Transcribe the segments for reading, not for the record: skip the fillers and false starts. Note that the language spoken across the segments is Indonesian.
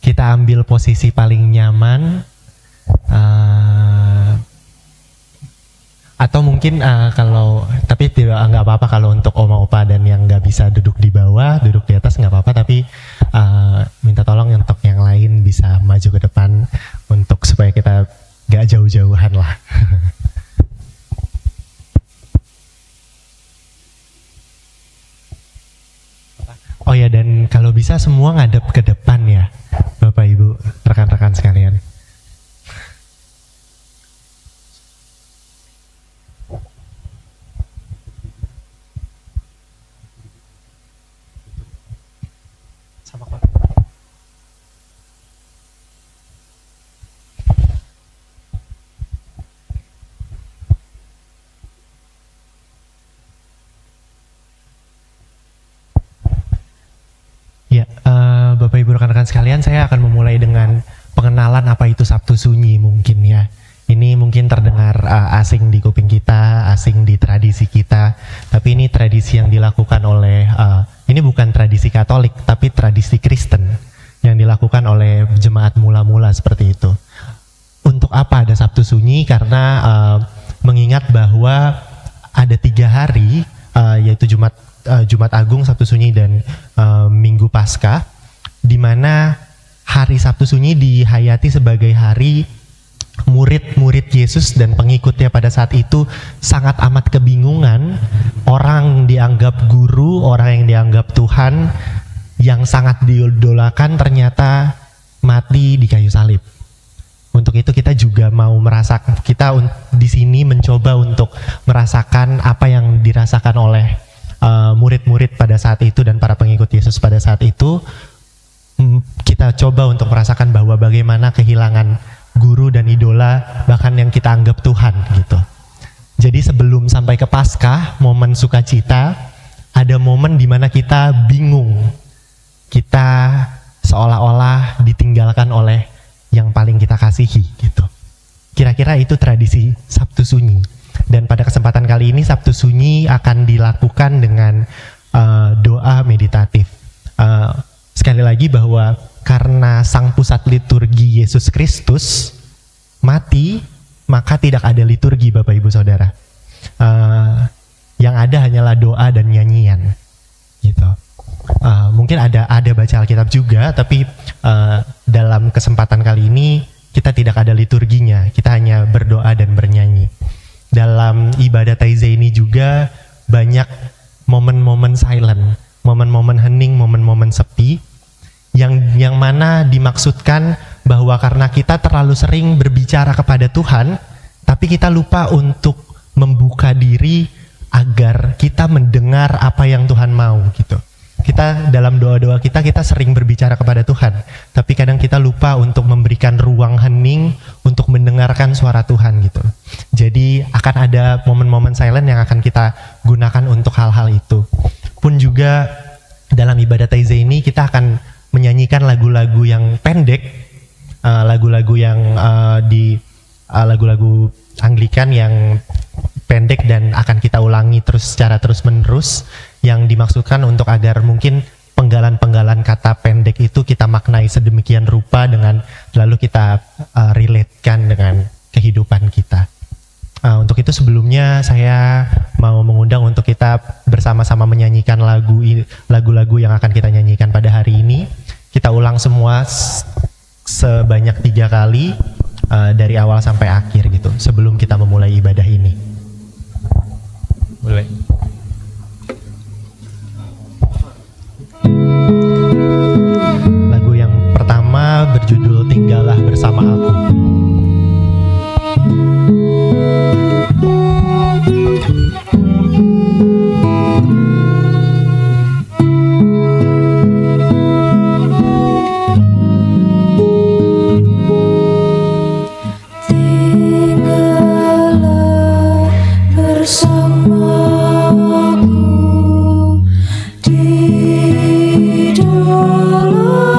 kita ambil posisi paling nyaman, atau mungkin kalau tapi nggak apa-apa kalau untuk oma opa dan yang nggak bisa duduk di bawah, duduk di atas nggak apa-apa, tapi minta tolong untuk yang lain bisa maju ke depan untuk supaya kita nggak jauh-jauhan lah. Oh ya, dan kalau bisa semua ngadep ke depan ya, Bapak Ibu, rekan-rekan sekalian. Ya, Bapak Ibu rekan-rekan sekalian, saya akan memulai dengan pengenalan apa itu Sabtu Sunyi mungkin ya. Ini mungkin terdengar asing di kuping kita, asing di tradisi kita, tapi ini tradisi yang dilakukan oleh, ini bukan tradisi Katolik, tapi tradisi Kristen yang dilakukan oleh jemaat mula-mula seperti itu. Untuk apa ada Sabtu Sunyi? Karena mengingat bahwa ada 3 hari, yaitu Jumat Agung, Sabtu Sunyi, dan Minggu Paskah, di mana hari Sabtu Sunyi dihayati sebagai hari murid-murid Yesus dan pengikutnya pada saat itu sangat amat kebingungan. Orang dianggap guru, orang yang dianggap Tuhan, yang sangat diidolakan ternyata mati di kayu salib. Untuk itu kita juga mau merasakan, kita di sini mencoba untuk merasakan apa yang dirasakan oleh murid-murid pada saat itu dan para pengikut Yesus pada saat itu. Kita coba untuk merasakan bahwa bagaimana kehilangan guru dan idola, bahkan yang kita anggap Tuhan gitu. Jadi sebelum sampai ke Paskah, momen sukacita, ada momen di mana kita bingung. Kita seolah-olah ditinggalkan oleh yang paling kita kasihi gitu. Kira-kira itu tradisi Sabtu Sunyi. Dan pada kesempatan kali ini Sabtu Sunyi akan dilakukan dengan doa meditatif. Sekali lagi bahwa karena sang pusat liturgi Yesus Kristus mati, maka tidak ada liturgi Bapak Ibu Saudara. Yang ada hanyalah doa dan nyanyian gitu. Mungkin ada baca Alkitab juga, tapi dalam kesempatan kali ini kita tidak ada liturginya, kita hanya berdoa dan bernyanyi. Dalam ibadah Taize ini juga banyak momen-momen silent, momen-momen hening, momen-momen sepi, yang mana dimaksudkan bahwa karena kita terlalu sering berbicara kepada Tuhan, tapi kita lupa untuk membuka diri agar kita mendengar apa yang Tuhan mau gitu. Kita dalam doa-doa kita sering berbicara kepada Tuhan, tapi kadang kita lupa untuk memberikan ruang hening untuk mendengarkan suara Tuhan gitu. Jadi akan ada momen-momen silent yang akan kita gunakan untuk hal-hal itu. Pun juga dalam ibadah Taize ini kita akan menyanyikan lagu-lagu yang pendek, lagu-lagu yang lagu-lagu Anglikan yang pendek dan akan kita ulangi secara terus-menerus, yang dimaksudkan untuk agar mungkin penggalan-penggalan kata pendek itu kita maknai sedemikian rupa dengan lalu kita relate-kan dengan kehidupan kita. Untuk itu sebelumnya saya mau mengundang untuk kita bersama-sama menyanyikan lagu-lagu yang akan kita nyanyikan pada hari ini. Kita ulang semua sebanyak 3 kali dari awal sampai akhir gitu, sebelum kita memulai ibadah ini. Boleh. Lagu yang pertama berjudul Tinggallah Bersama Aku. Bersamaku di dalam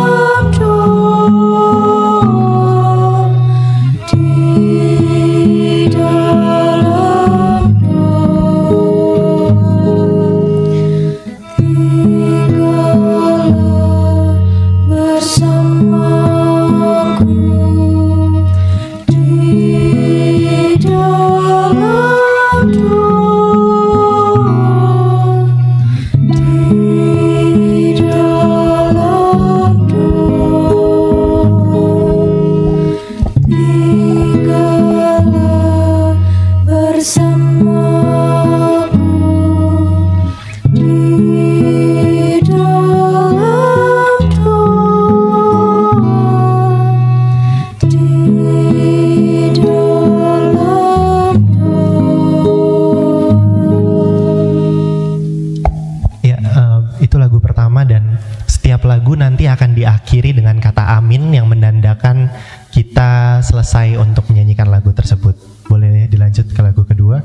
kata amin yang menandakan kita selesai untuk menyanyikan lagu tersebut. Boleh dilanjut ke lagu kedua?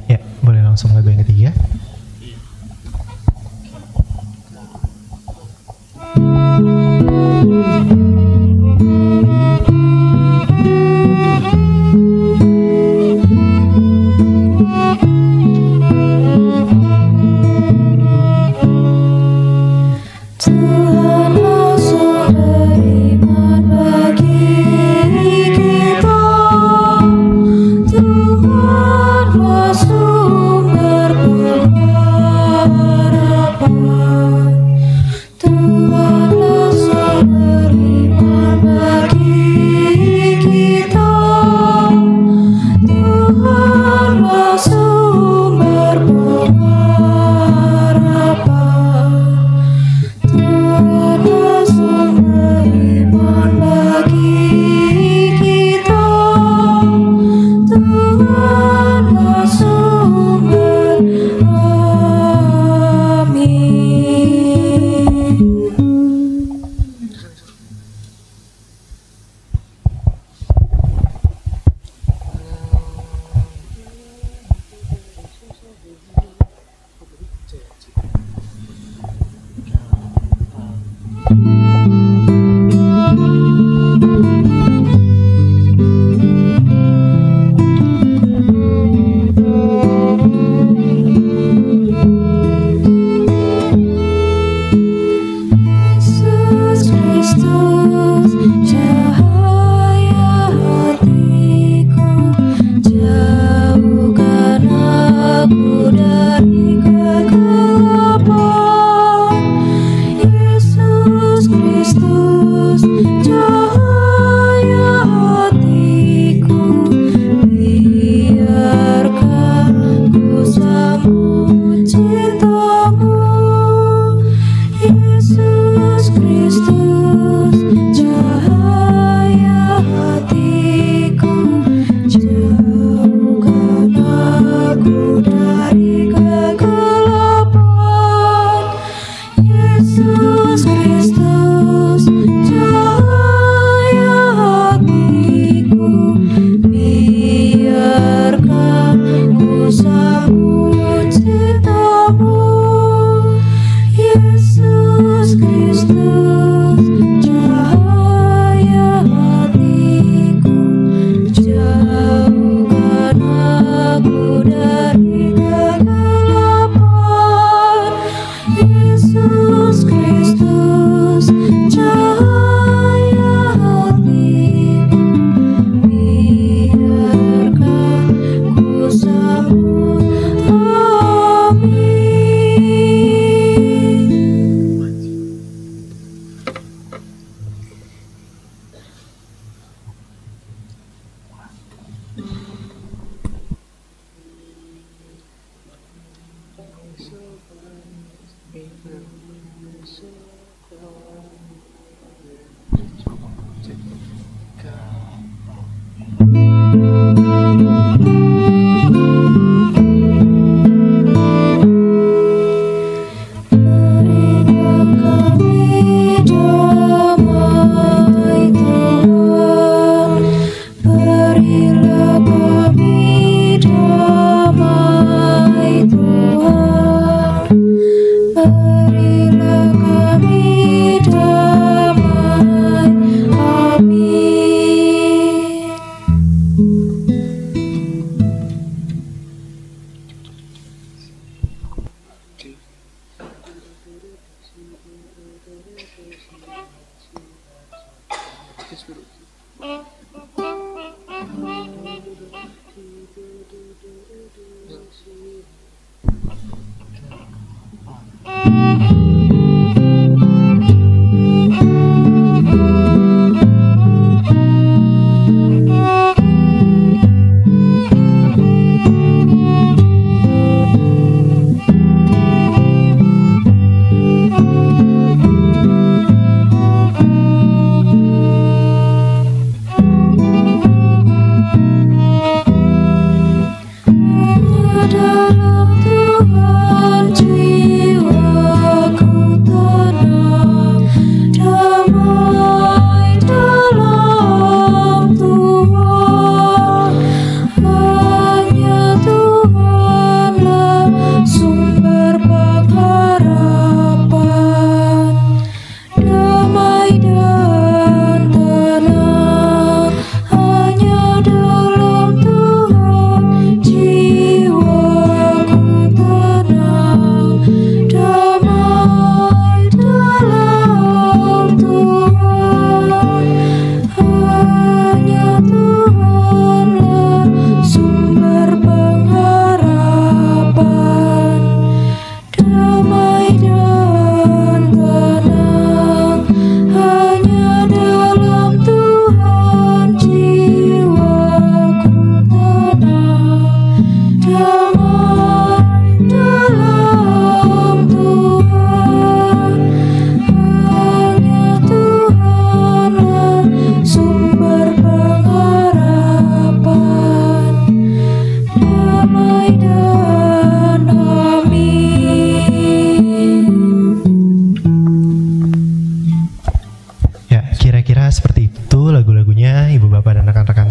Ya, boleh langsung lagu yang ketiga. Tuhanlah sumber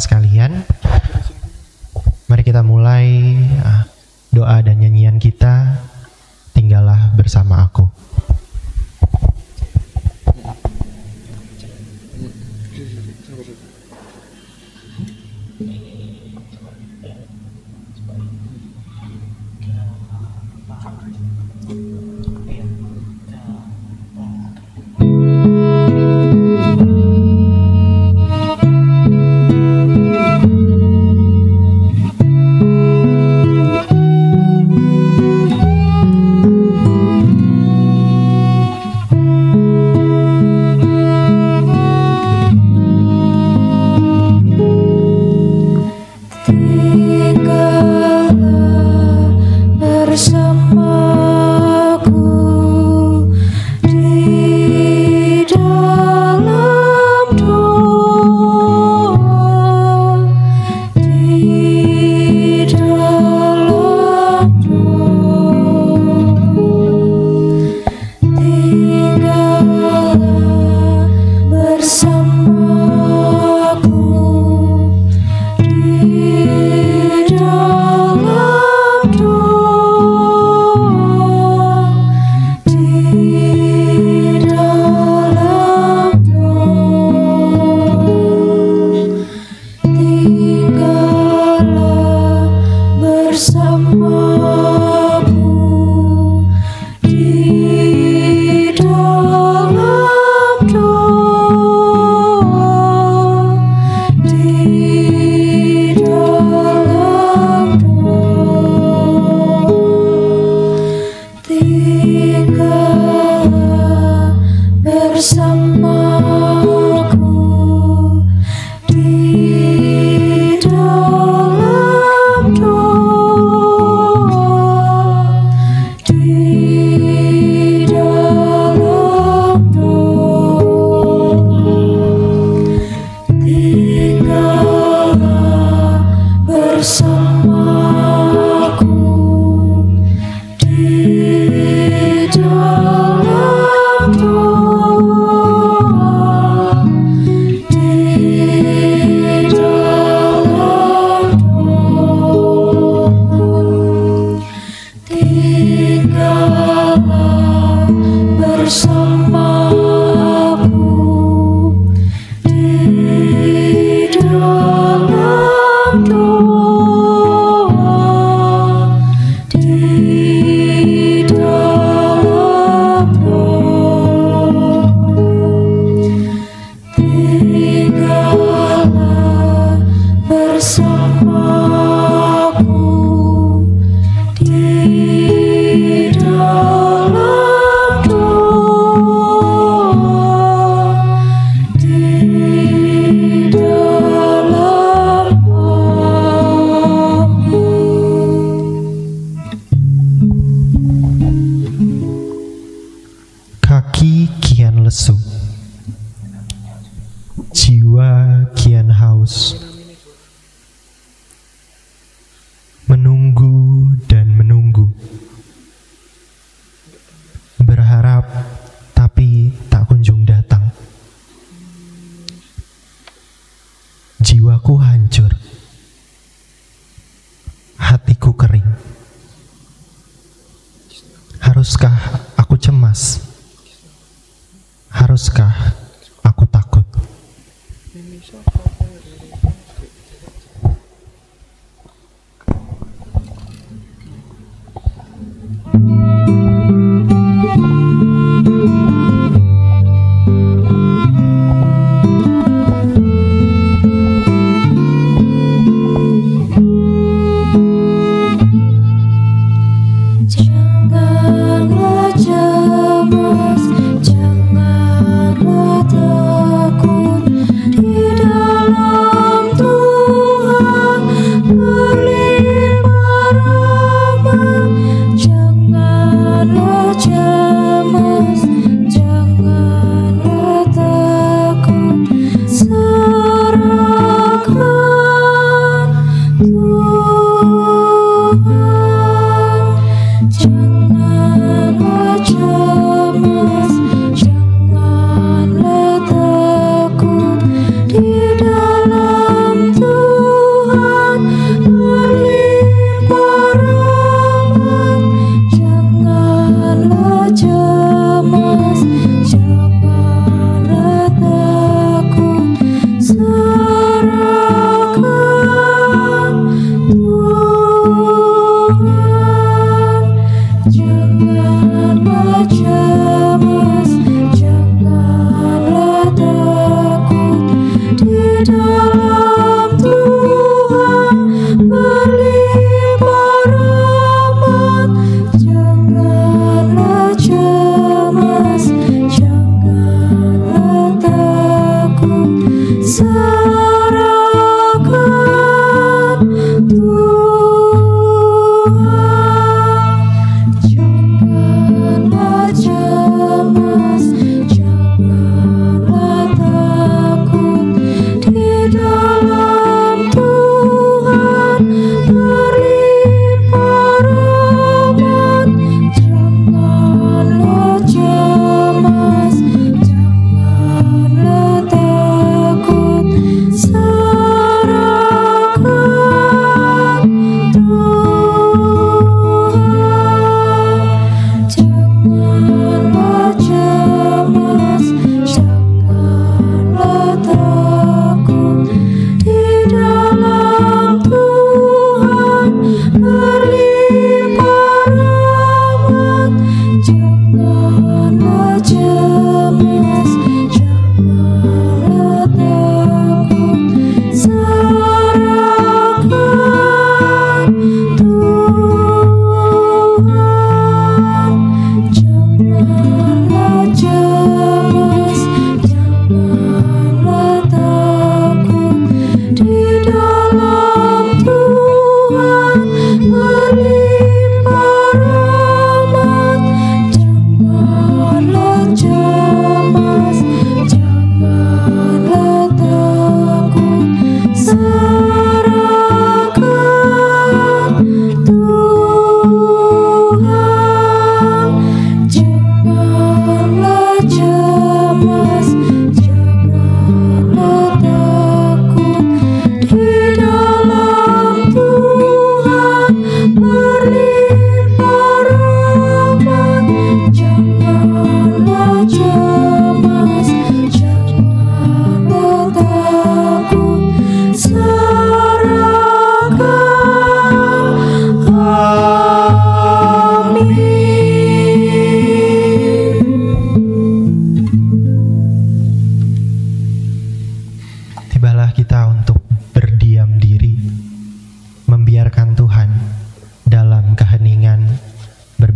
sekalian, mari kita mulai doa dan nyanyian kita, tinggallah bersama aku. Bersama Tinggallah bersama aku di dalam doa, di dalam doa. Tinggallah bersama aku di dalam doa, di dalam Kaki kian lesu, jiwa kian haus, menunggu dan menunggu, berharap tapi tak kunjung datang. Jiwaku hancur, hatiku kering. Haruskah aku cemas? Haruskah aku takut? Janganlah cemas, janganlah takut, di dalam Tuhan berlimpah rahmat. Janganlah cemas, janganlah takut, serahkan Tuhan. Janganlah cemas, janganlah takut, di dalam Tuhan berlimpah rahmat. Janganlah cemas, janganlah takut, serahkan Tuhan. Janganlah cemas, janganlah takut, di dalam Tuhan berlimpah rahmat. Janganlah cemas, janganlah takut, serahkan Tuhan. Janganlah cemas.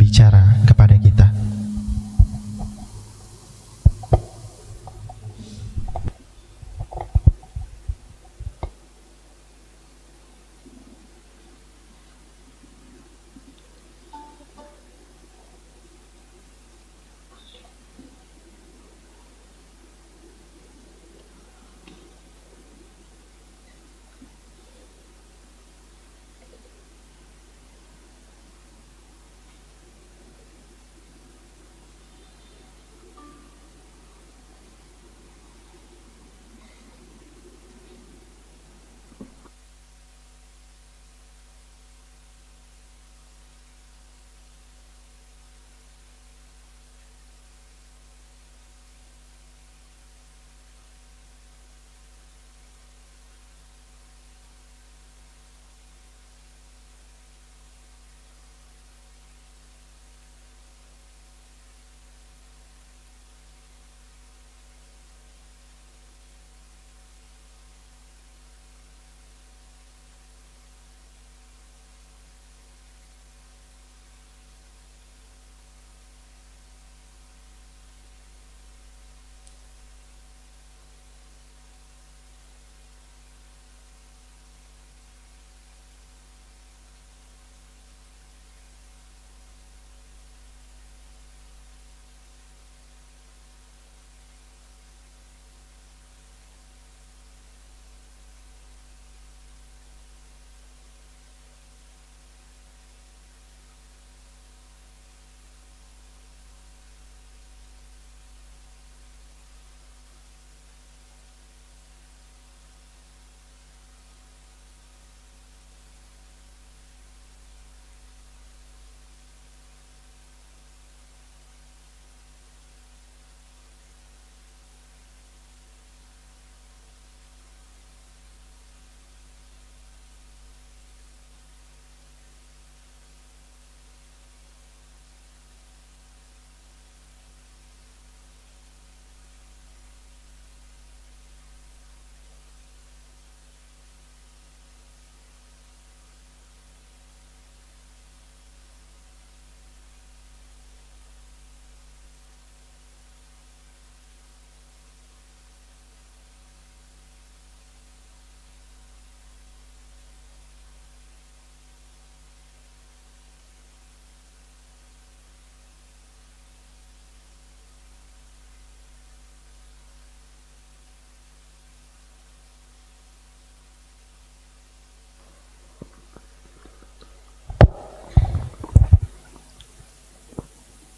berbicara kepada kita.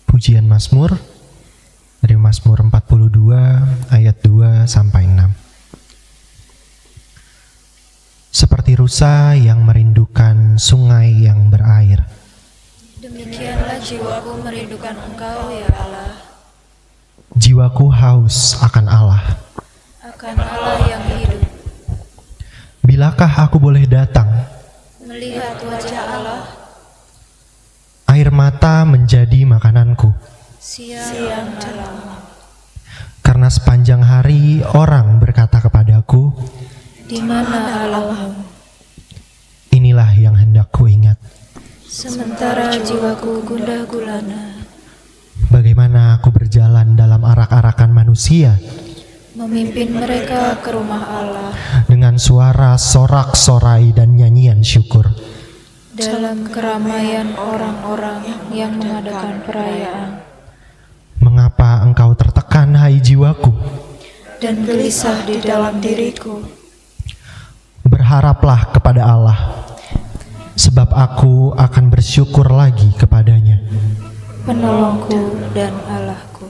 Pujian Mazmur dari Mazmur 42 ayat 2 sampai 6. Seperti rusa yang merindukan sungai yang berair, demikianlah jiwaku merindukan Engkau, ya Allah. Jiwaku haus akan Allah. Akan Allah yang hidup. Bilakah aku boleh datang? Melihat wajah Allah. Air mata menjadi makananku. Siang malam. Karena sepanjang hari orang berkata kepadaku, Di mana Allahmu? inilah yang hendak ku ingat. Sementara jiwaku gundah gulana. Bagaimana aku berjalan dalam arak-arakan manusia, Memimpin mereka ke rumah Allah. dengan suara sorak-sorai dan nyanyian syukur. Dalam keramaian orang-orang yang mengadakan perayaan. Mengapa engkau tertekan, hai jiwaku? Dan gelisah di dalam diriku. Berharaplah kepada Allah, sebab aku akan bersyukur lagi kepadanya. Penolongku dan Allahku.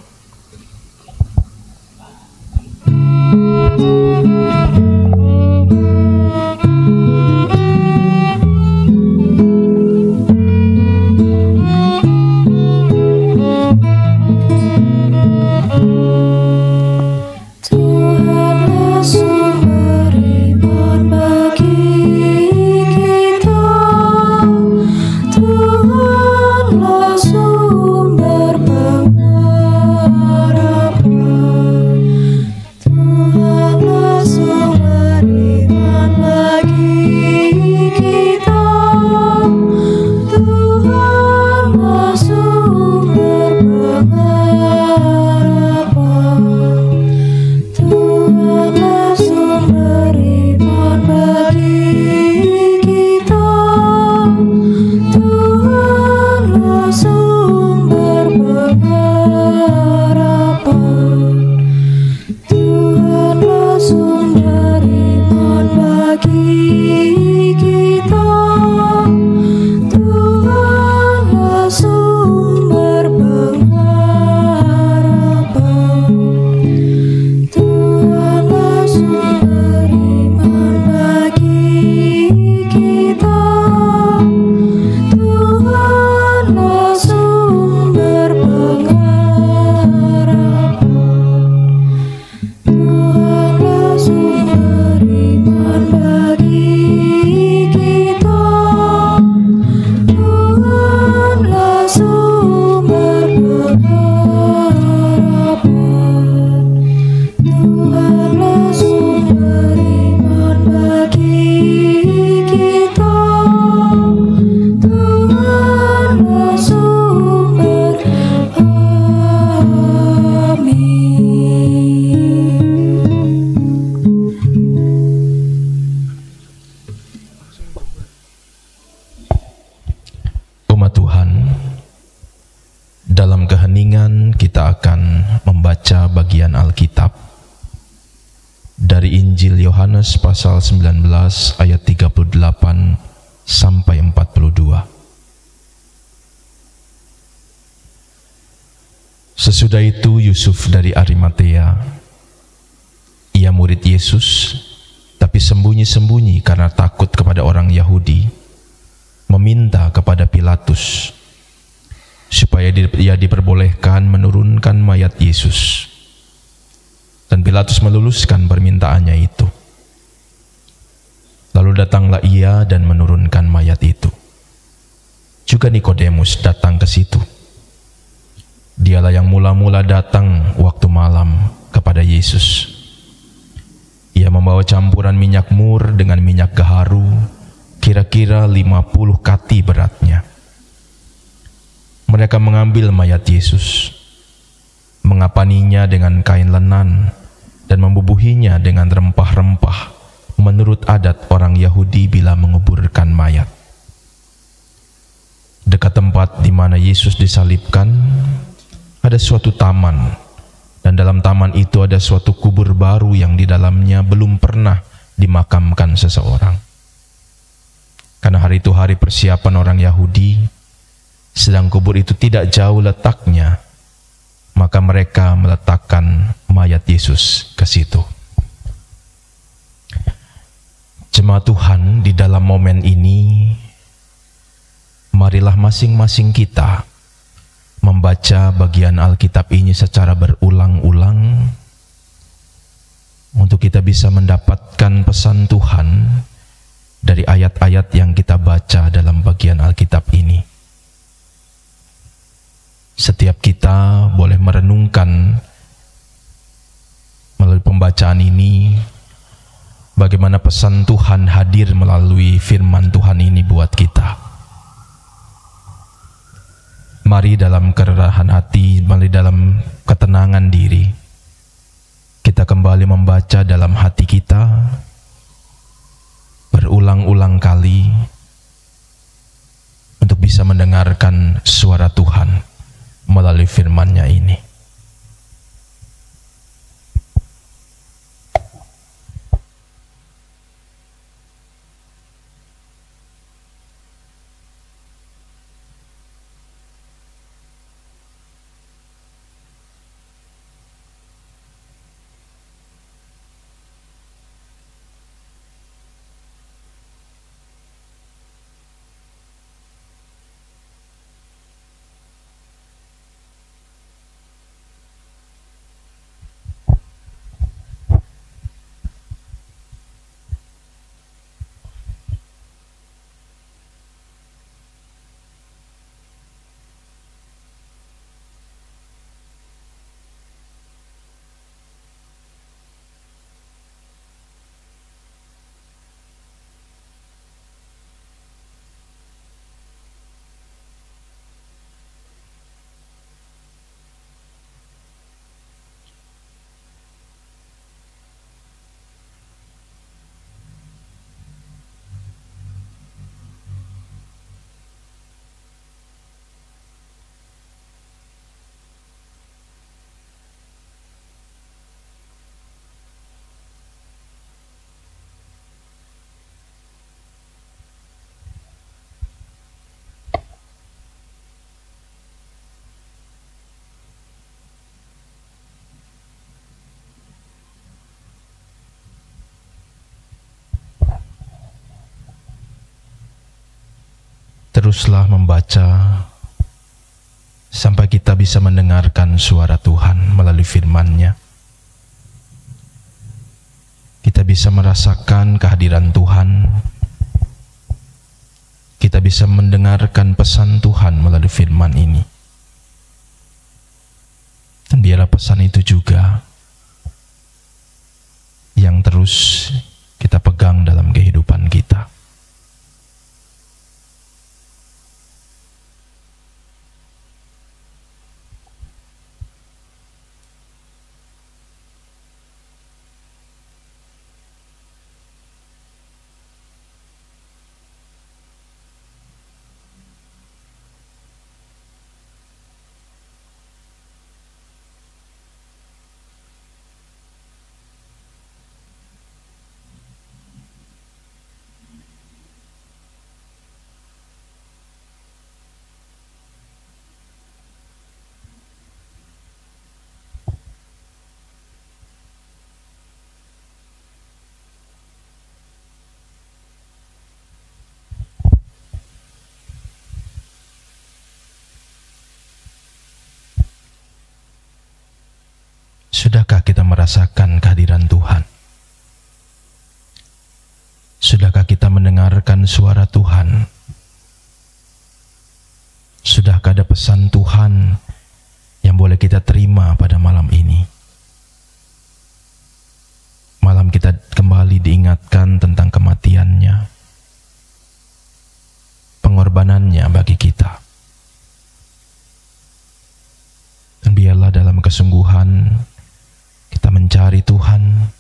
Tuhanlah sumber iman bagi kita, Tuhanlah sumber pengakuan. Dalam keheningan kita akan membaca bagian Alkitab dari Injil Yohanes pasal 19 ayat 38 sampai 42. Sesudah itu Yusuf dari Arimatea, ia murid Yesus, tapi sembunyi-sembunyi karena takut kepada orang Yahudi, meminta kepada Pilatus supaya ia diperbolehkan menurunkan mayat Yesus. Dan Pilatus meluluskan permintaannya itu. Lalu datanglah ia dan menurunkan mayat itu. Juga Nikodemus datang ke situ. Dialah yang mula-mula datang waktu malam kepada Yesus. Ia membawa campuran minyak mur dengan minyak gaharu, kira-kira 50 kati beratnya. Mereka mengambil mayat Yesus, mengapaninya dengan kain lenan, dan membubuhinya dengan rempah-rempah, menurut adat orang Yahudi bila menguburkan mayat. Dekat tempat di mana Yesus disalibkan, ada suatu taman, dan dalam taman itu ada suatu kubur baru yang di dalamnya belum pernah dimakamkan seseorang. Karena hari itu hari persiapan orang Yahudi, sedang kubur itu tidak jauh letaknya, maka mereka meletakkan mayat Yesus ke situ. Jemaat Tuhan, di dalam momen ini, marilah masing-masing kita membaca bagian Alkitab ini secara berulang-ulang untuk kita bisa mendapatkan pesan Tuhan dari ayat-ayat yang kita baca dalam bagian Alkitab ini. Setiap kita boleh merenungkan melalui pembacaan ini bagaimana pesan Tuhan hadir melalui firman Tuhan ini buat kita. Mari dalam kererahan hati, mari dalam ketenangan diri, kita kembali membaca dalam hati kita berulang-ulang kali untuk bisa mendengarkan suara Tuhan melalui firman-Nya ini. Teruslah membaca sampai kita bisa mendengarkan suara Tuhan melalui firman-Nya. Kita bisa merasakan kehadiran Tuhan. Kita bisa mendengarkan pesan Tuhan melalui firman ini. Dan biarlah pesan itu juga yang terus kita pegang dalam kehidupan kita. Sudahkah kita merasakan kehadiran Tuhan? Sudahkah kita mendengarkan suara Tuhan? Sudahkah ada pesan Tuhan yang boleh kita terima pada malam ini? Malam kita kembali diingatkan tentang kematiannya, pengorbanannya bagi kita. Dan biarlah dalam kesungguhan kita mencari Tuhan,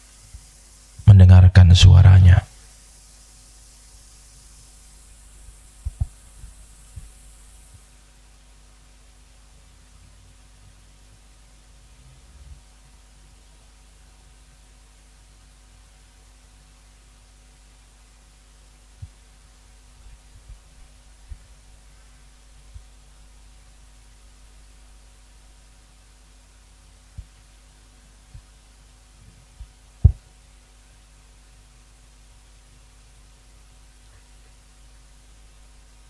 mendengarkan suaranya.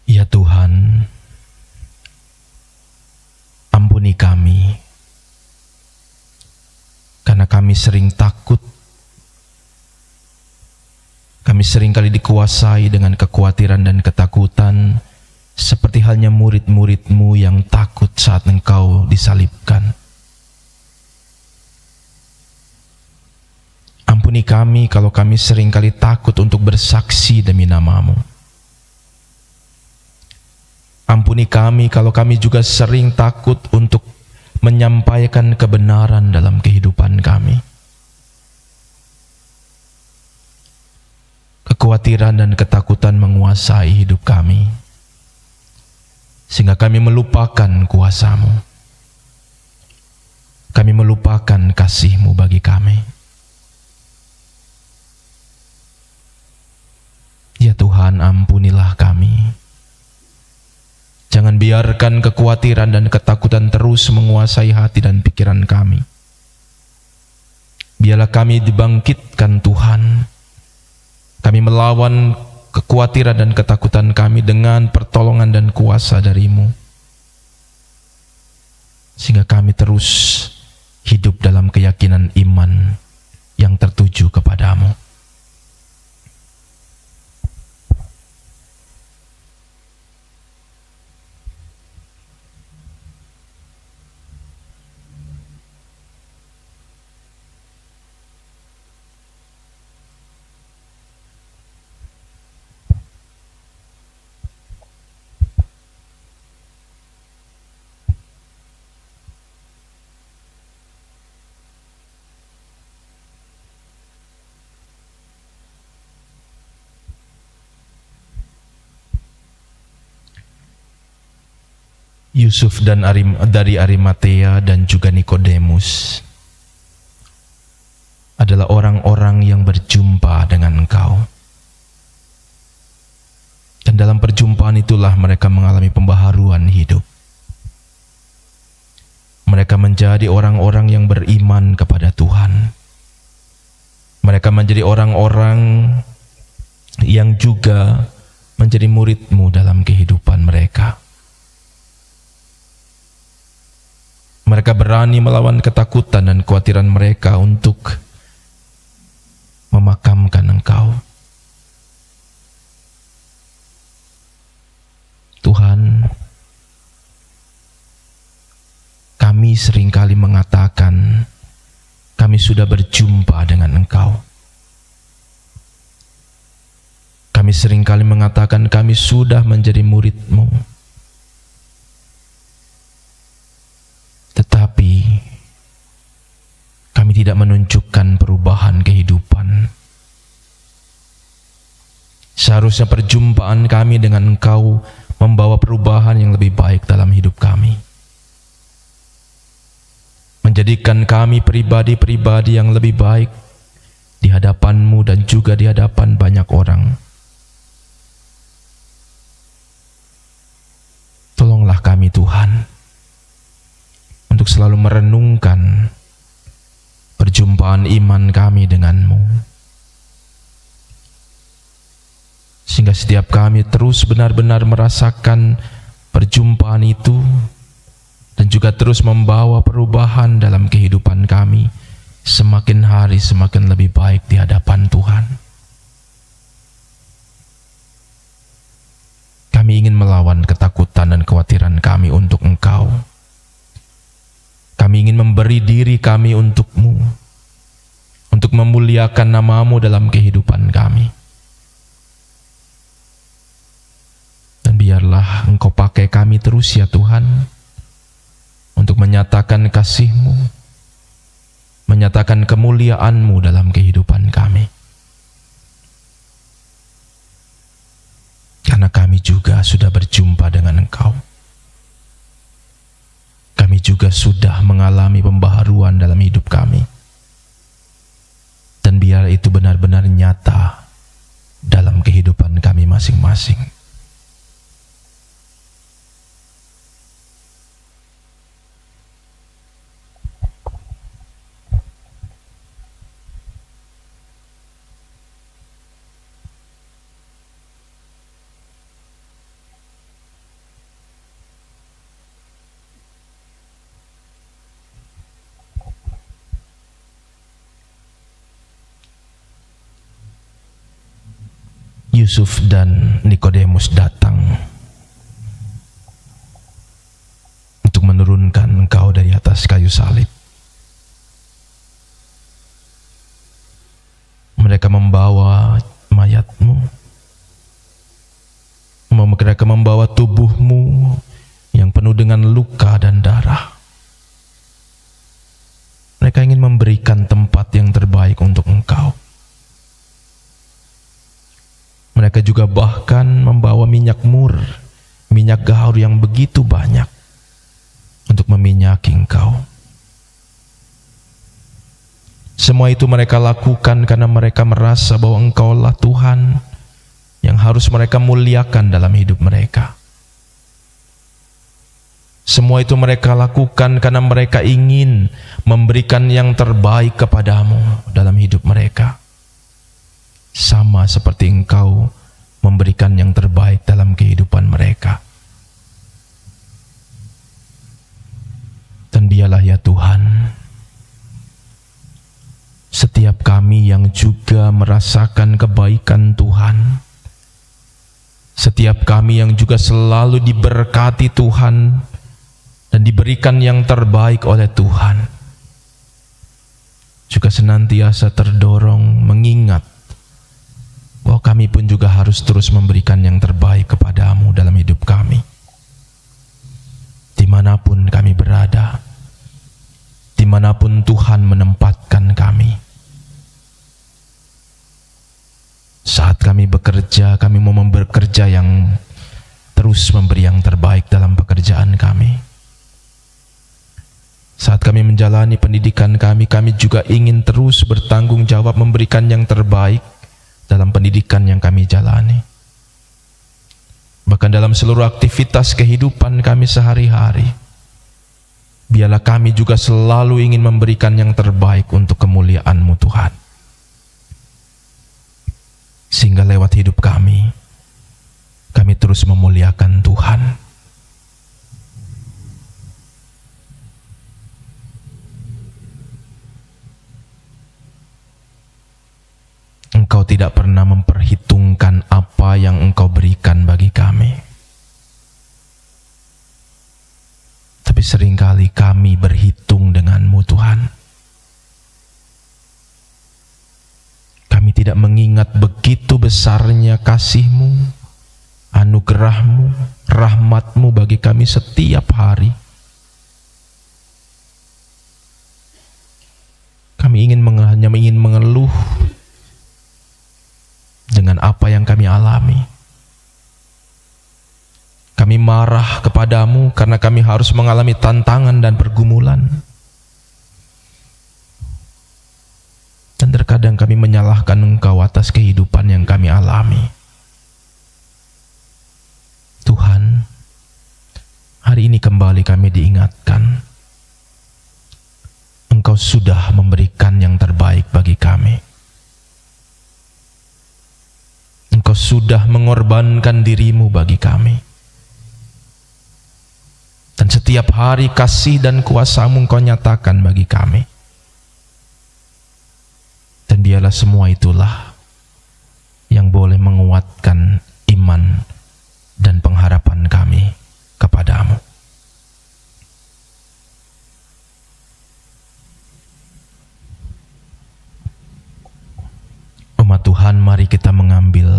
Ya Tuhan, ampuni kami, karena kami sering takut, kami seringkali dikuasai dengan kekhawatiran dan ketakutan, seperti halnya murid-murid-Mu yang takut saat Engkau disalibkan. Ampuni kami kalau kami seringkali takut untuk bersaksi demi nama-Mu. Ampuni kami kalau kami juga sering takut untuk menyampaikan kebenaran dalam kehidupan kami. Kekhawatiran dan ketakutan menguasai hidup kami, sehingga kami melupakan kuasa-Mu. Kami melupakan kasih-Mu bagi kami. Ya Tuhan, ampunilah kami. Jangan biarkan kekhawatiran dan ketakutan terus menguasai hati dan pikiran kami. Biarlah kami dibangkitkan Tuhan. Kami melawan kekhawatiran dan ketakutan kami dengan pertolongan dan kuasa dari-Mu. Sehingga kami terus hidup dalam keyakinan iman yang tertuju kepadamu. Yusuf dan dari Arimatea dan juga Nikodemus adalah orang-orang yang berjumpa dengan Engkau. Dan dalam perjumpaan itulah mereka mengalami pembaharuan hidup. Mereka menjadi orang-orang yang beriman kepada Tuhan. Mereka menjadi orang-orang yang juga menjadi murid-Mu dalam kehidupan mereka. Mereka berani melawan ketakutan dan kekhawatiran mereka untuk memakamkan Engkau. Tuhan, kami seringkali mengatakan kami sudah berjumpa dengan Engkau. Kami seringkali mengatakan kami sudah menjadi murid-Mu. Tetapi kami tidak menunjukkan perubahan kehidupan. Seharusnya perjumpaan kami dengan Engkau membawa perubahan yang lebih baik dalam hidup kami. Menjadikan kami pribadi-pribadi yang lebih baik di hadapan-Mu dan juga di hadapan banyak orang. Tolonglah kami Tuhan, untuk selalu merenungkan perjumpaan iman kami dengan-Mu, sehingga setiap kami terus benar-benar merasakan perjumpaan itu dan juga terus membawa perubahan dalam kehidupan kami semakin hari semakin lebih baik di hadapan Tuhan. Kami ingin melawan ketakutan dan kekhawatiran kami untuk Engkau. Kami ingin memberi diri kami untuk-Mu, untuk memuliakan nama-Mu dalam kehidupan kami. Dan biarlah Engkau pakai kami terus ya Tuhan, untuk menyatakan kasih-Mu, menyatakan kemuliaan-Mu dalam kehidupan kami. Karena kami juga sudah berjumpa dengan Engkau. Kami juga sudah mengalami pembaharuan dalam hidup kami. Dan biar itu benar-benar nyata dalam kehidupan kami masing-masing. Yusuf dan Nikodemus datang untuk menurunkan Engkau dari atas kayu salib. Mereka membawa mayat-Mu, mereka membawa tubuh-Mu yang penuh dengan luka dan darah. Mereka ingin memberikan tempat yang terbaik untuk Engkau. Mereka juga bahkan membawa minyak mur, minyak gahaur yang begitu banyak untuk meminyaki Engkau. Semua itu mereka lakukan karena mereka merasa bahwa Engkaulah Tuhan yang harus mereka muliakan dalam hidup mereka. Semua itu mereka lakukan karena mereka ingin memberikan yang terbaik kepadamu dalam hidup mereka. Sama seperti Engkau memberikan yang terbaik dalam kehidupan mereka. Dan biarlah ya Tuhan, setiap kami yang juga merasakan kebaikan Tuhan, setiap kami yang juga selalu diberkati Tuhan dan diberikan yang terbaik oleh Tuhan, juga senantiasa terdorong mengingat bahwa kami pun juga harus terus memberikan yang terbaik kepadamu dalam hidup kami. Dimanapun kami berada, dimanapun Tuhan menempatkan kami. Saat kami bekerja, kami mau bekerja yang terus memberi yang terbaik dalam pekerjaan kami. Saat kami menjalani pendidikan kami juga ingin terus bertanggung jawab memberikan yang terbaik dalam pendidikan yang kami jalani. Bahkan dalam seluruh aktivitas kehidupan kami sehari-hari, biarlah kami juga selalu ingin memberikan yang terbaik untuk kemuliaan-Mu Tuhan. Sehingga lewat hidup kami terus memuliakan Tuhan. Engkau tidak pernah memperhitungkan apa yang Engkau berikan bagi kami. Tapi seringkali kami berhitung dengan-Mu Tuhan. Kami tidak mengingat begitu besarnya kasih-Mu, anugerah-Mu, rahmat-Mu bagi kami setiap hari. Kami hanya ingin mengeluh dengan apa yang kami alami. Kami marah kepadamu karena kami harus mengalami tantangan dan pergumulan. Dan terkadang kami menyalahkan Engkau atas kehidupan yang kami alami. Tuhan, hari ini kembali kami diingatkan, Engkau sudah memberikan yang terbaik bagi kami. Engkau sudah mengorbankan diri-Mu bagi kami. Dan setiap hari kasih dan kuasa-Mu Engkau nyatakan bagi kami. Dan dialah semua itulah yang boleh menguatkan iman dan pengharapan kami kepadamu. Umat Tuhan, mari kita mengambil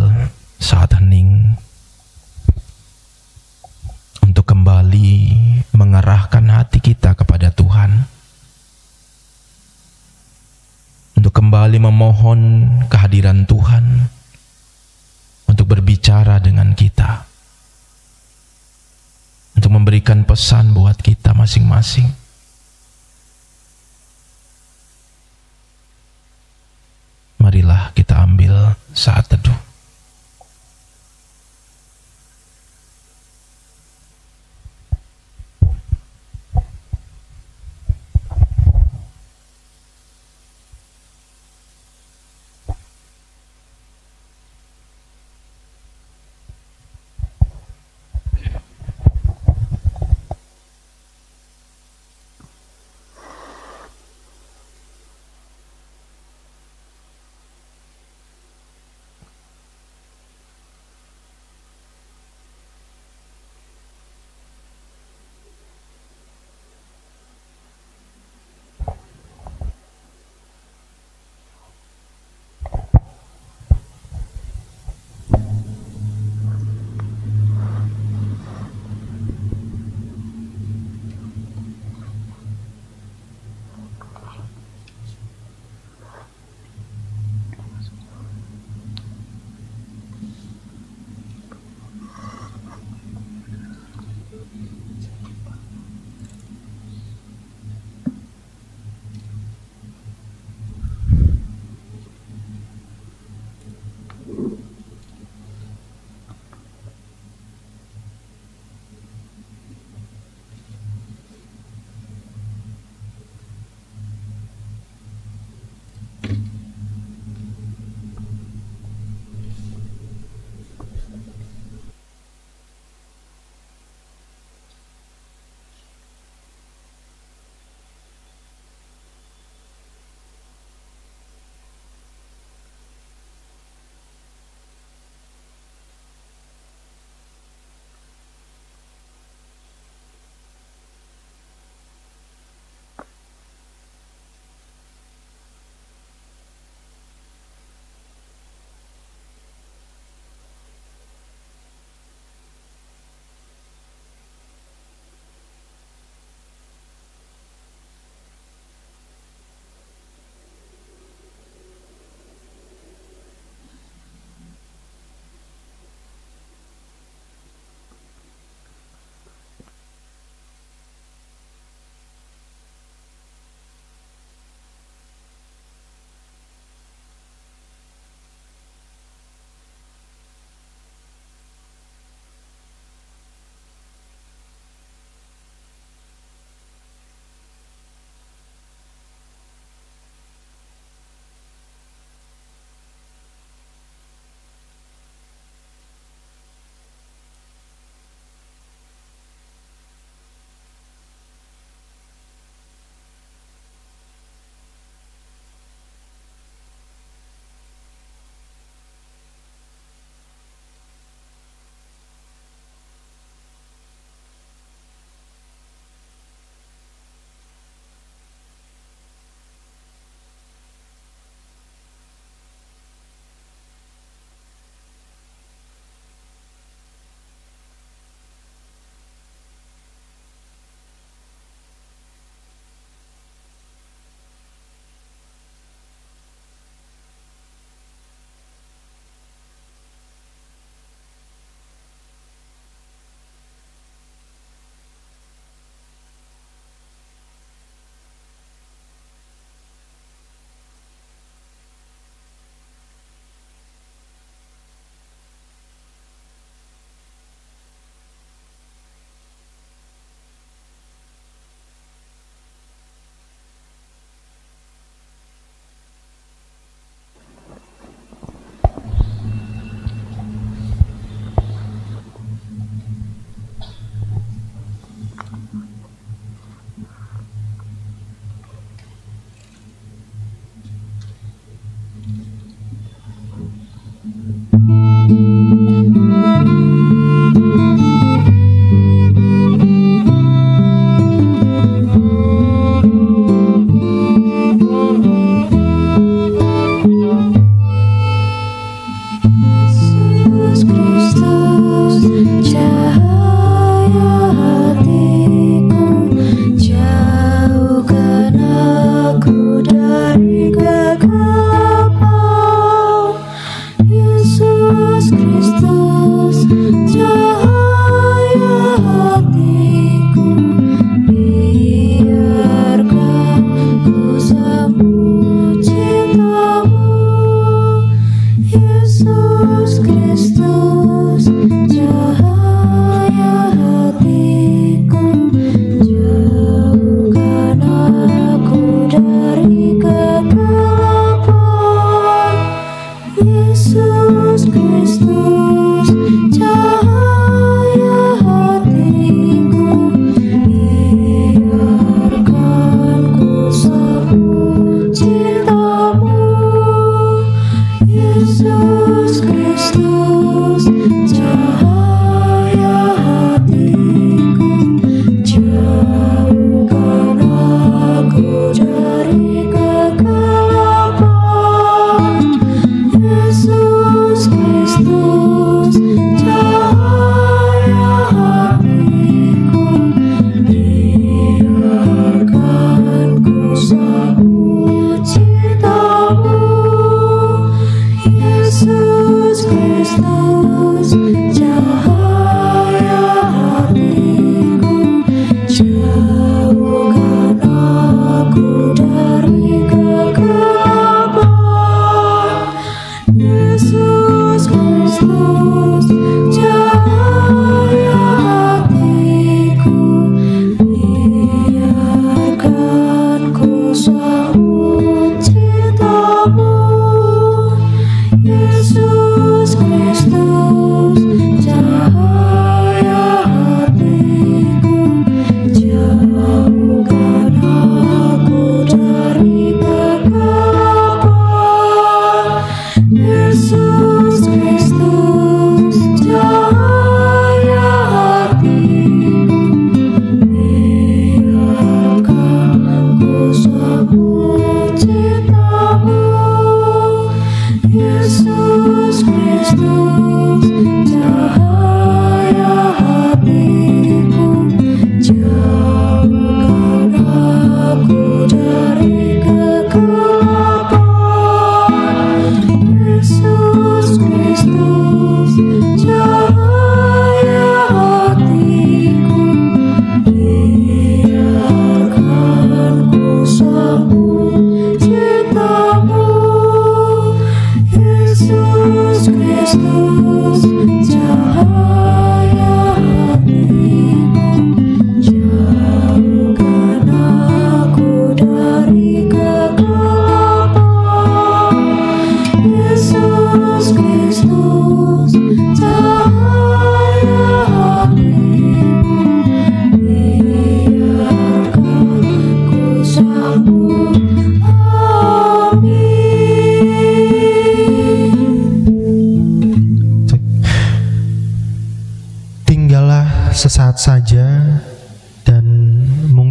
saat hening untuk kembali mengarahkan hati kita kepada Tuhan, untuk kembali memohon kehadiran Tuhan untuk berbicara dengan kita, untuk memberikan pesan buat kita masing-masing. Marilah kita ambil saat teduh.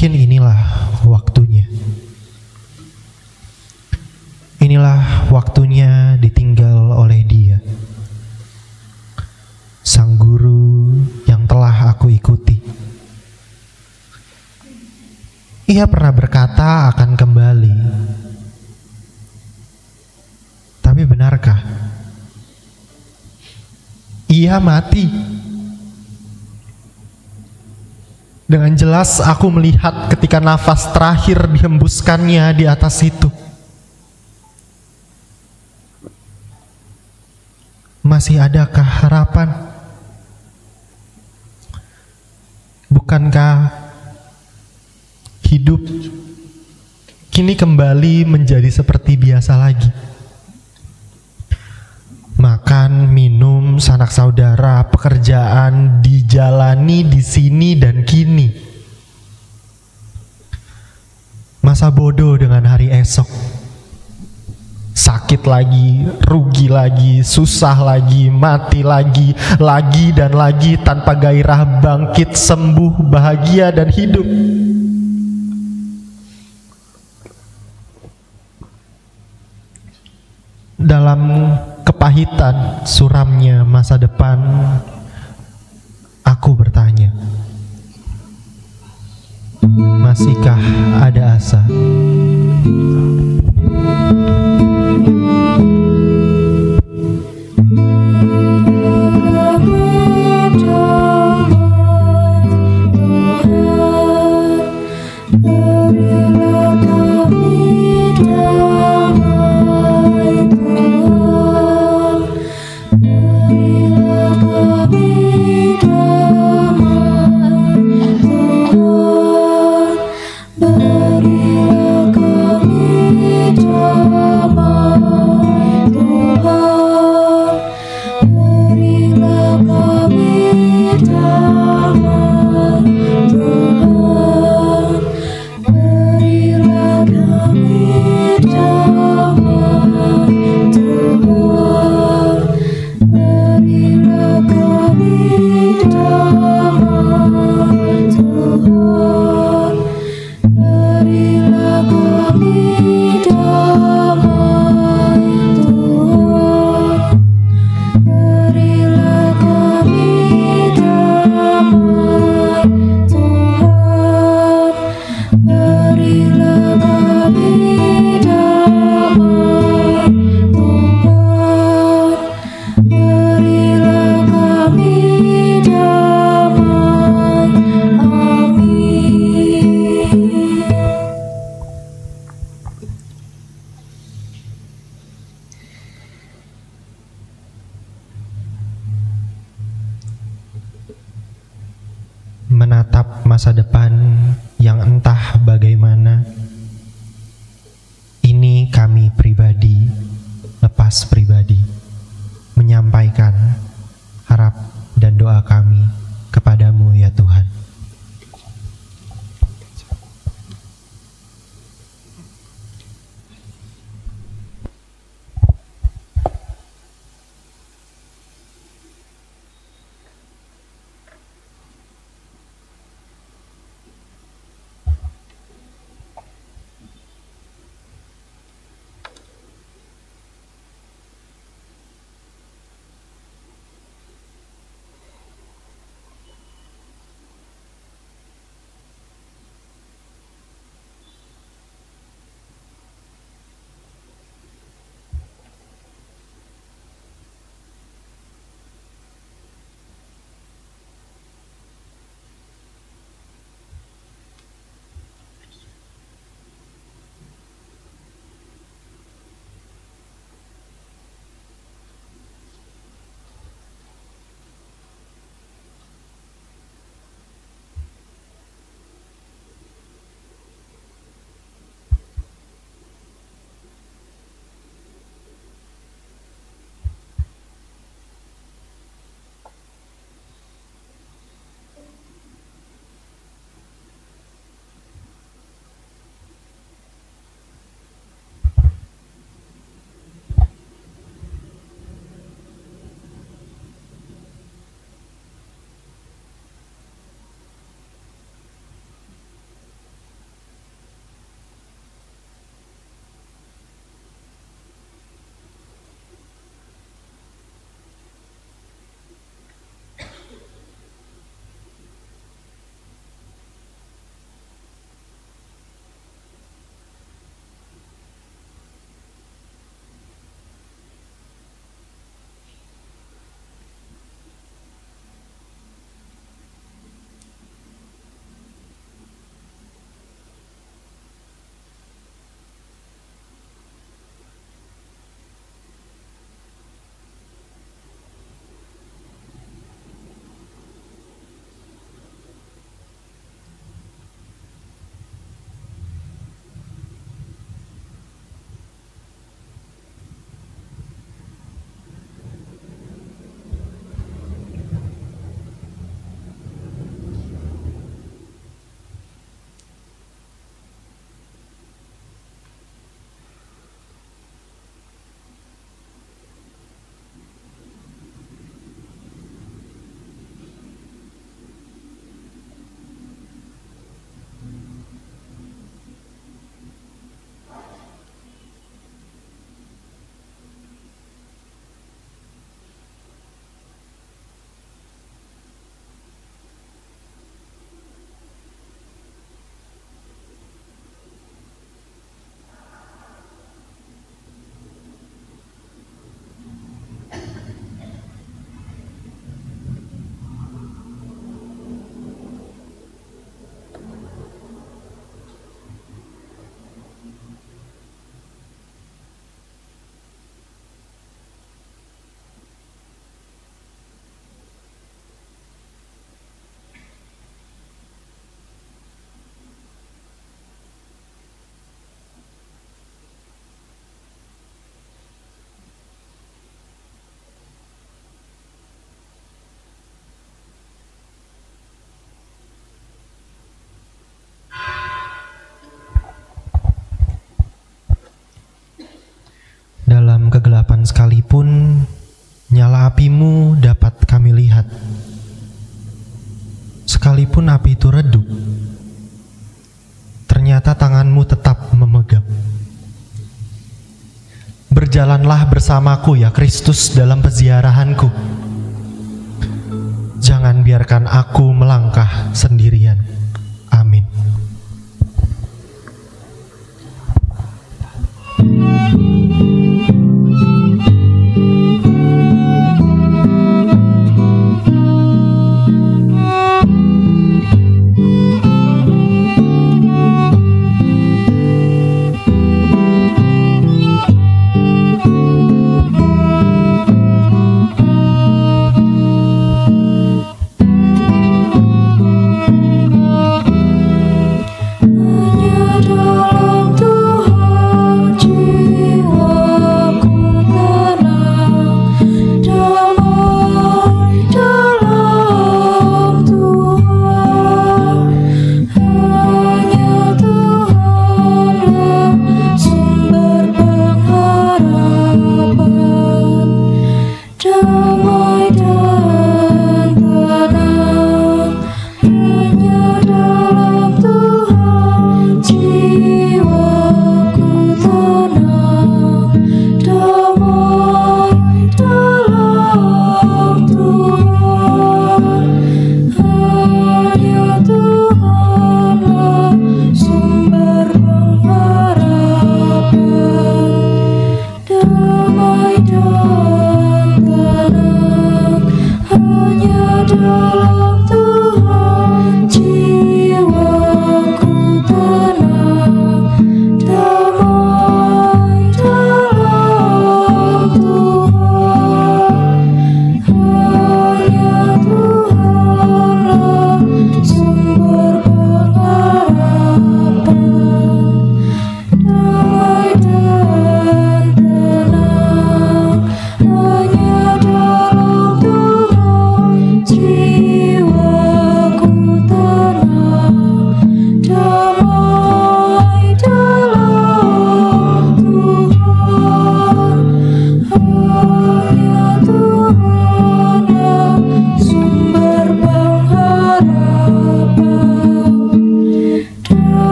Mungkin inilah waktunya. Inilah waktunya ditinggal oleh Dia, Sang Guru yang telah aku ikuti. Ia pernah berkata akan kembali. Tapi benarkah? Ia mati. Dengan jelas aku melihat ketika nafas terakhir dihembuskannya di atas itu. Masih adakah harapan? Bukankah hidup kini kembali menjadi seperti biasa lagi? Makan, minum, sanak saudara, pekerjaan dijalani di sini dan kini. Masa bodoh dengan hari esok. Sakit lagi, rugi lagi, susah lagi, mati lagi dan lagi tanpa gairah bangkit, sembuh, bahagia dan hidup. Dalam kepahitan suramnya masa depan, aku bertanya, masihkah ada asa? Menatap masa depan yang entah bagaimana, ini kami pribadi, lepas pribadi, menyampaikan harap dan doa kami kepadamu ya Tuhan. Dan sekalipun nyala apimu dapat kami lihat, sekalipun api itu redup, ternyata tanganmu tetap memegang. Berjalanlah bersamaku ya Kristus dalam peziarahanku. Jangan biarkan aku melangkah sendirian. Amin.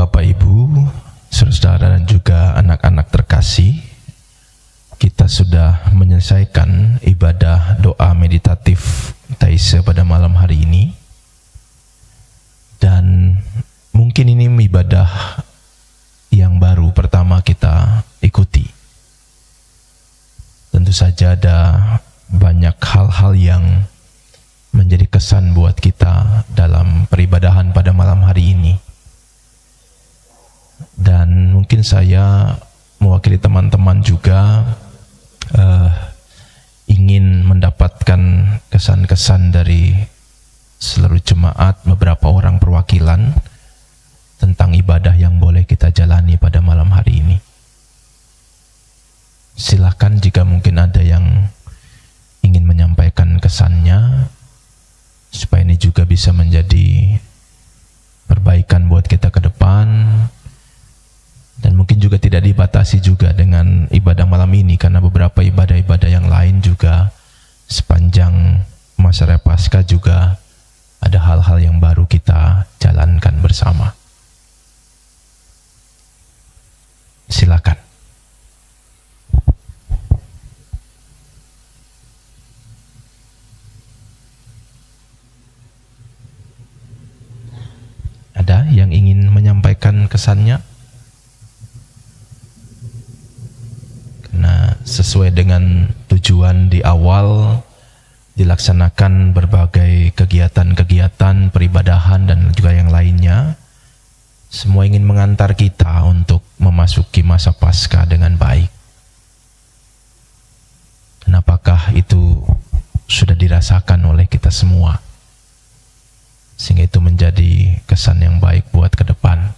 Bapak, Ibu, saudara dan juga anak-anak terkasih, kita sudah menyelesaikan ibadah doa meditatif Taise pada malam hari ini. Dan mungkin ini ibadah yang baru pertama kita ikuti. Tentu saja ada banyak hal-hal yang menjadi kesan buat kita dalam peribadahan pada malam hari ini. Dan mungkin saya mewakili teman-teman juga ingin mendapatkan kesan-kesan dari seluruh jemaat, beberapa orang perwakilan tentang ibadah yang boleh kita jalani pada malam hari ini. Silakan jika mungkin ada yang ingin menyampaikan kesannya, supaya ini juga bisa menjadi perbaikan buat kita ke depan. Dan mungkin juga tidak dibatasi juga dengan ibadah malam ini, karena beberapa ibadah-ibadah yang lain juga sepanjang masa raya Paskah juga ada hal-hal yang baru kita jalankan bersama. Silakan. Ada yang ingin menyampaikan kesannya? Karena sesuai dengan tujuan di awal, dilaksanakan berbagai kegiatan-kegiatan peribadahan dan juga yang lainnya, semua ingin mengantar kita untuk memasuki masa Paskah dengan baik. Dan apakah itu sudah dirasakan oleh kita semua, sehingga itu menjadi kesan yang baik buat ke depan.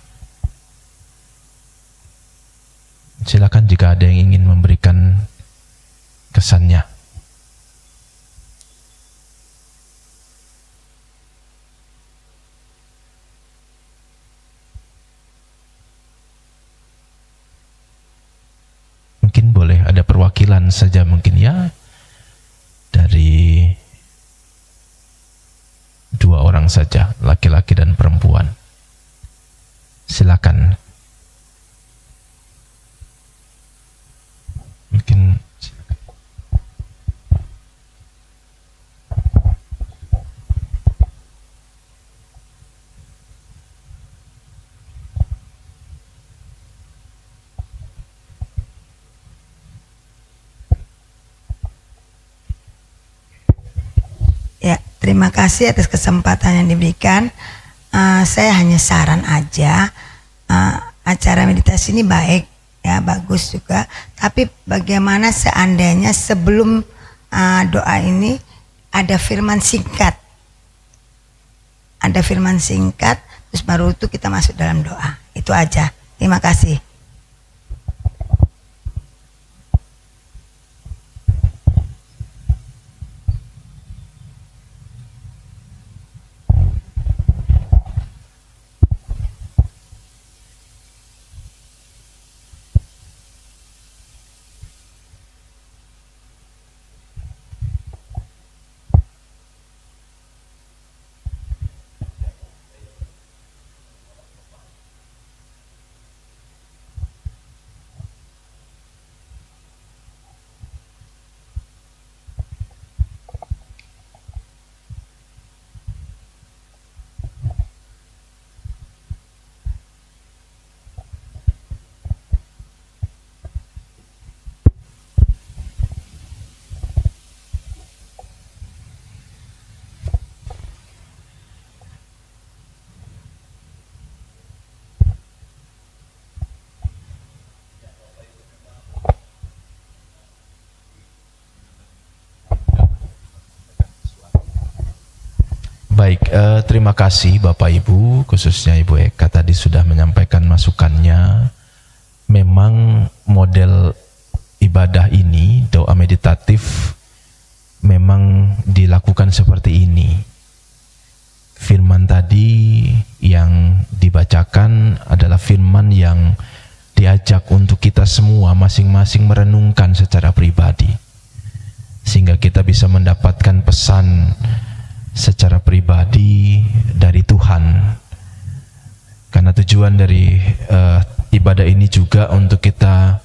Silakan jika ada yang ingin memberikan kesannya. Mungkin boleh ada perwakilan saja mungkin ya, dari 2 orang saja, laki-laki dan perempuan. Silakan. Mungkin silakan. Ya, terima kasih atas kesempatan yang diberikan. Saya hanya saran aja, acara meditasi ini baik, ya bagus juga. Tapi bagaimana seandainya sebelum doa ini ada firman singkat, terus baru itu kita masuk dalam doa. Itu aja. Terima kasih. Baik, terima kasih Bapak Ibu, khususnya Ibu Eka tadi sudah menyampaikan masukannya. Memang model ibadah ini, doa meditatif, memang dilakukan seperti ini. Firman tadi yang dibacakan adalah firman yang diajak untuk kita semua masing-masing merenungkan secara pribadi, sehingga kita bisa mendapatkan pesan secara pribadi dari Tuhan. Karena tujuan dari ibadah ini juga untuk kita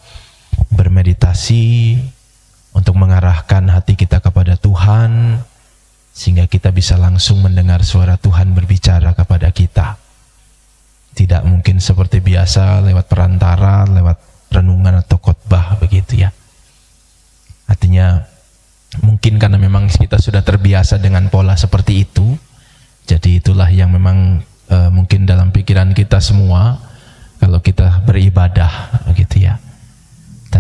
bermeditasi, untuk mengarahkan hati kita kepada Tuhan, sehingga kita bisa langsung mendengar suara Tuhan berbicara kepada kita. Tidak mungkin seperti biasa lewat perantara, lewat renungan atau khotbah begitu ya. Artinya mungkin karena memang kita sudah terbiasa dengan pola seperti itu, jadi itulah yang memang mungkin dalam pikiran kita semua kalau kita beribadah begitu ya.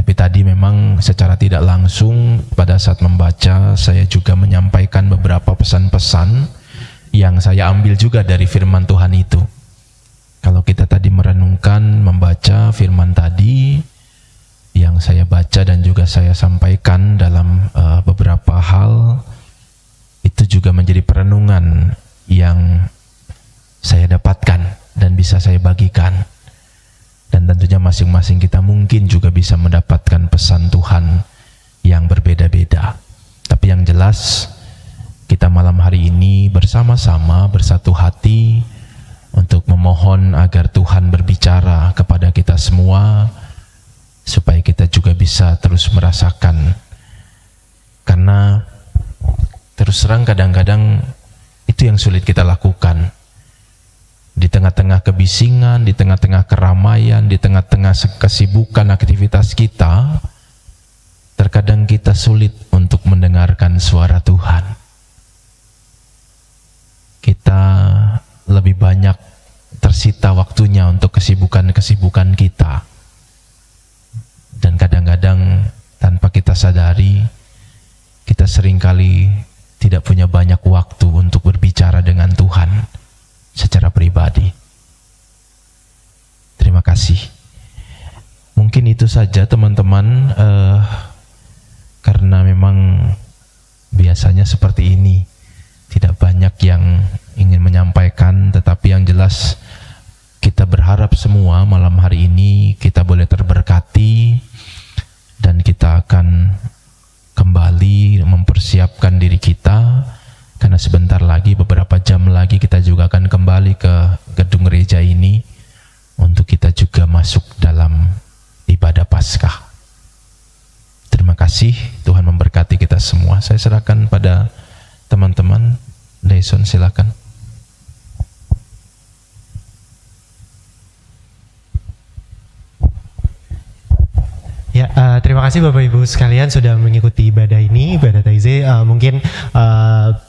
Tapi tadi memang secara tidak langsung pada saat membaca saya juga menyampaikan beberapa pesan-pesan yang saya ambil juga dari firman Tuhan itu. Kalau kita tadi merenungkan, membaca firman tadi yang saya baca dan juga saya sampaikan dalam beberapa hal, itu juga menjadi perenungan yang saya dapatkan dan bisa saya bagikan. Dan tentunya masing-masing kita mungkin juga bisa mendapatkan pesan Tuhan yang berbeda-beda. Tapi yang jelas, kita malam hari ini bersama-sama bersatu hati untuk memohon agar Tuhan berbicara kepada kita semua, supaya kita juga bisa terus merasakan. Karena terus terang kadang-kadang itu yang sulit kita lakukan. Di tengah-tengah kebisingan, di tengah-tengah keramaian, di tengah-tengah kesibukan aktivitas kita, terkadang kita sulit untuk mendengarkan suara Tuhan. Kita lebih banyak tersita waktunya untuk kesibukan-kesibukan kita. Dan kadang-kadang tanpa kita sadari, kita seringkali tidak punya banyak waktu untuk berbicara dengan Tuhan secara pribadi. Terima kasih. Mungkin itu saja teman-teman, karena memang biasanya seperti ini, tidak banyak yang ingin menyampaikan, tetapi yang jelas kita berharap semua malam hari ini kita boleh terberkati dan kita akan kembali mempersiapkan diri kita, karena sebentar lagi, beberapa jam lagi kita juga akan kembali ke gedung gereja ini untuk kita juga masuk dalam ibadah Paskah. Terima kasih, Tuhan memberkati kita semua. Saya serahkan pada teman-teman. Daison, silakan. Ya, terima kasih Bapak Ibu sekalian sudah mengikuti ibadah ini, ibadah Taize. Mungkin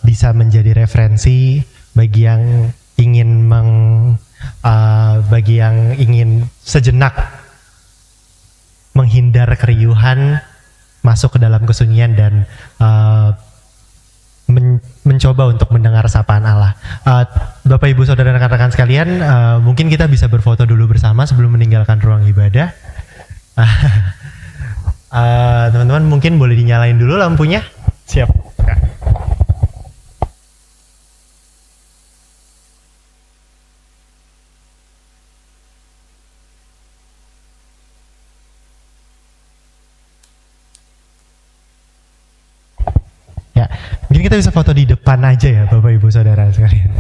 bisa menjadi referensi bagi yang ingin bagi yang ingin sejenak menghindar keriuhan, masuk ke dalam kesunyian dan mencoba untuk mendengar sapaan Allah. Bapak Ibu saudara rekan-rekan sekalian, mungkin kita bisa berfoto dulu bersama sebelum meninggalkan ruang ibadah. Teman-teman mungkin boleh dinyalain dulu lampunya. Siap. Ya, mungkin kita bisa foto di depan aja ya Bapak Ibu saudara sekalian.